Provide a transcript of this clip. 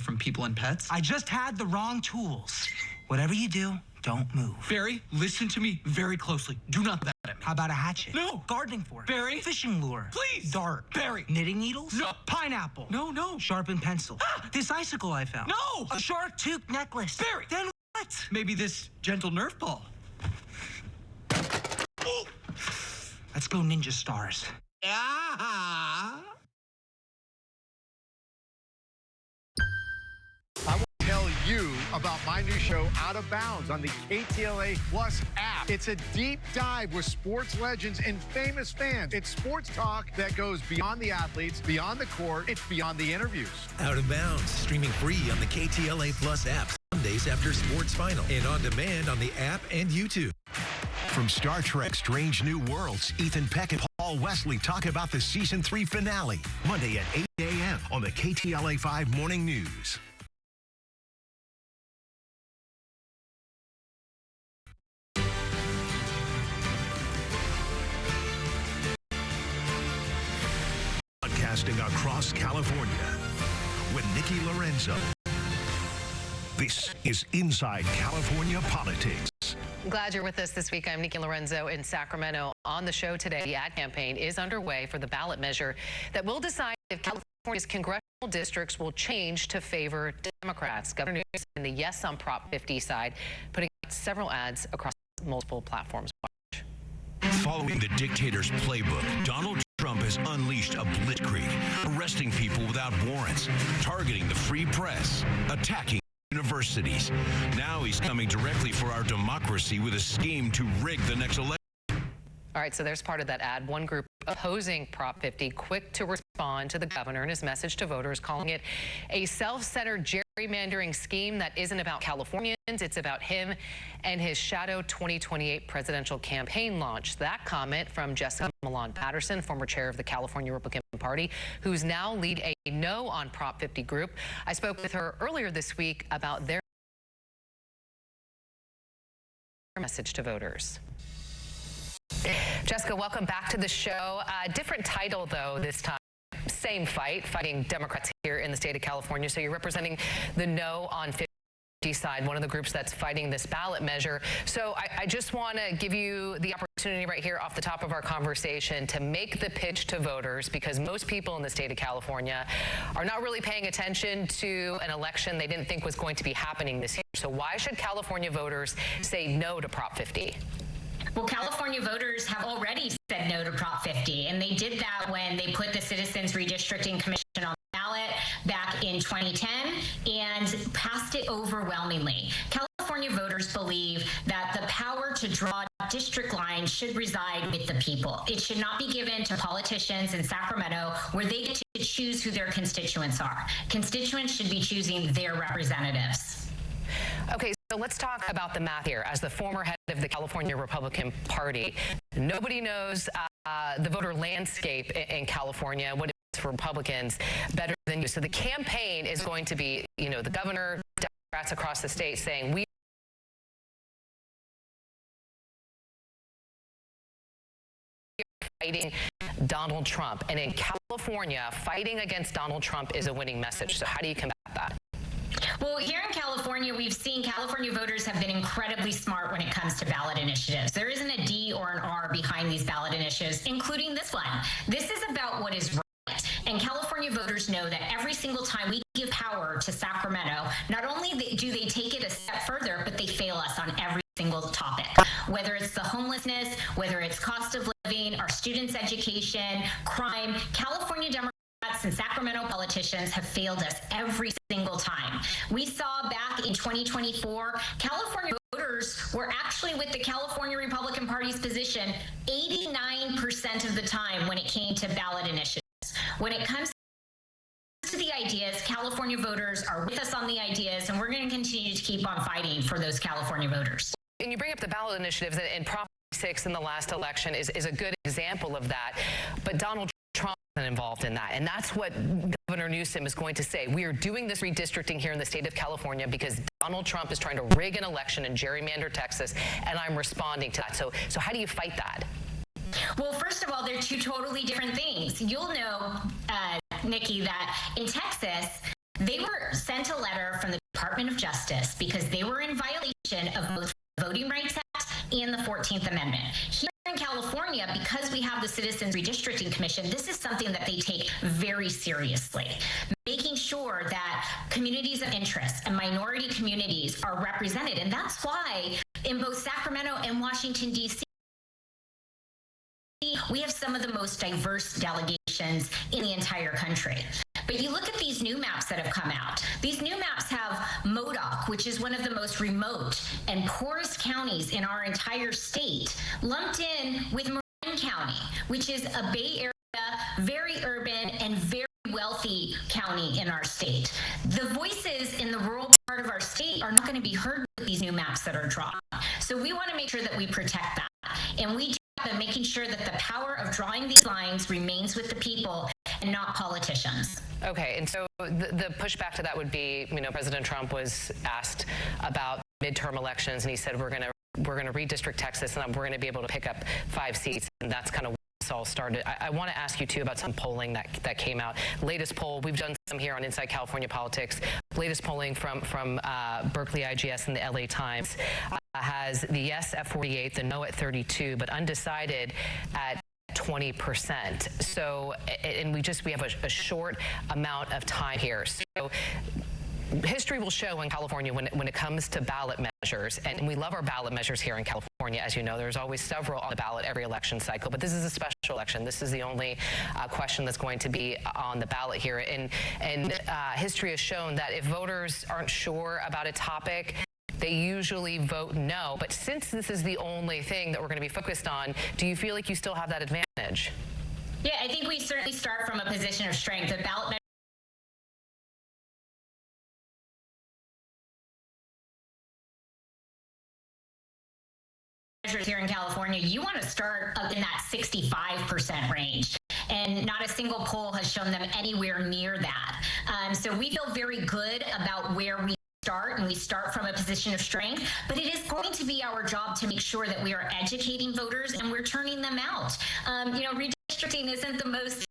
from people and pets. I just had the wrong tools. Whatever you do, don't move. Barry, listen to me very closely. Do not bat at me. How about a hatchet? No. Gardening fork? Barry. Fishing lure? Please. Dart? Barry. Knitting needles? No. Pineapple? No. Sharpened pencil? This icicle I found? No. A shark tooth necklace? Barry. Then what? Maybe this gentle Nerf ball. Oh. Let's go ninja stars. Ah. I want to tell you about my new show, Out of Bounds, on the KTLA Plus app. It's a deep dive with sports legends and famous fans. It's sports talk that goes beyond the athletes, beyond the court, it's beyond the interviews. Out of Bounds, streaming free on the KTLA Plus app Sundays after sports final and on demand on the app and YouTube. From Star Trek Strange New Worlds, Ethan Peck and Paul Wesley talk about the Season 3 finale, Monday at 8 a.m. on the KTLA 5 Morning News. Broadcasting across California with Nikki Lorenzo. This is Inside California Politics. Glad you're with us this week. I'm Nikki Lorenzo in Sacramento. On the show today, the ad campaign is underway for the ballot measure that will decide if California's congressional districts will change to favor Democrats. Governor Newsom in the Yes on Prop 50 side, putting out several ads across multiple platforms. Watch. Following the dictator's playbook, Donald Trump has unleashed a blitzkrieg, arresting people without warrants, targeting the free press, attacking universities. Now he's coming directly for our democracy with a scheme to rig the next election. All right, so there's part of that ad. One group opposing Prop 50, quick to respond to the governor and his message to voters, calling it a self-centered gerrymandering scheme that isn't about Californians. It's about him and his shadow 2028 presidential campaign launch. That comment from Jessica Malone Patterson, former chair of the California Republican Party, who's now lead a No on Prop 50 group. I spoke with her earlier this week about their message to voters. Jessica, welcome back to the show. Different title, though, this time. Same fight, fighting Democrats here in the state of California. So you're representing the No on 50 side, one of the groups that's fighting this ballot measure. So I just want to give you the opportunity right here off the top of our conversation to make the pitch to voters, because most people in the state of California are not really paying attention to an election they didn't think was going to be happening this year. So why should California voters say no to Prop 50? Well, California voters have already said no to Prop 50, and they did that when they put the Citizens Redistricting Commission on the ballot back in 2010 and passed it overwhelmingly. California voters believe that the power to draw district lines should reside with the people. It should not be given to politicians in Sacramento where they get to choose who their constituents are. Constituents should be choosing their representatives. Okay, so let's talk about the math here. As the former head of the California Republican Party, nobody knows the voter landscape in California, what it is for Republicans, better than you. So the campaign is going to be, the governor, Democrats across the state saying we are fighting Donald Trump. And in California, fighting against Donald Trump is a winning message. So how do you combat that? Well, here in California, we've seen California voters have been incredibly smart when it comes to ballot initiatives. There isn't a D or an R behind these ballot initiatives, including this one. This is about what is right. And California voters know that every single time we give power to Sacramento, not only do they take it a step further, but they fail us on every single topic. Whether it's the homelessness, whether it's cost of living, our students' education, crime, California Democrats and Sacramento politicians have failed us every single time. We saw back in 2024, California voters were actually with the California Republican Party's position 89% of the time when it came to ballot initiatives. When it comes to the ideas, California voters are with us on the ideas, and we're going to continue to keep on fighting for those California voters. And you bring up the ballot initiatives, and Prop 6 in the last election is a good example of that. But Donald Trump isn't involved in that. And that's what Governor Newsom is going to say. We are doing this redistricting here in the state of California because Donald Trump is trying to rig an election and gerrymander Texas, and I'm responding to that. So how do you fight that? Well, first of all, they're two totally different things. You'll know, Nikki, that in Texas, They were sent a letter from the Department of Justice because they were in violation of both the Voting Rights Act and the 14th Amendment. Here in California, because we have the Citizens Redistricting Commission, this is something that they take very seriously, making sure that communities of interest and minority communities are represented. And that's why in both Sacramento and Washington, D.C., we have some of the most diverse delegations in the entire country. But you look at these new maps that have come out. These new maps have Modoc, which is one of the most remote and poorest counties in our entire state, lumped in with Marin County, which is a Bay Area, very urban and very wealthy county in our state. The voices in the rural part of our state are not going to be heard with these new maps that are drawn. So we want to make sure that we protect that. And we do that by making sure that the power of drawing these lines remains with the people and not politicians. Okay, and so the pushback to that would be, President Trump was asked about midterm elections, and he said we're going to redistrict Texas, and we're going to be able to pick up 5 seats, and that's kind of where this all started. I want to ask you too about some polling that came out. Latest poll, we've done some here on Inside California Politics. Latest polling from Berkeley IGS and the LA Times has the yes at 48, the no at 32, but undecided at 20%. So, and we have a short amount of time here. So history will show in California when it comes to ballot measures, and we love our ballot measures here in California. As you know, there's always several on the ballot every election cycle, but this is a special election. This is the only question that's going to be on the ballot here. And history has shown that if voters aren't sure about a topic, they usually vote no. But since this is the only thing that we're going to be focused on, do you feel like you still have that advantage? Yeah, I think we certainly start from a position of strength. The ballot measures here in California, you want to start in that 65% range. And not a single poll has shown them anywhere near that. So we feel very good about where we start, and we start from a position of strength, but it is going to be our job to make sure that we are educating voters and we're turning them out. Redistricting isn't the most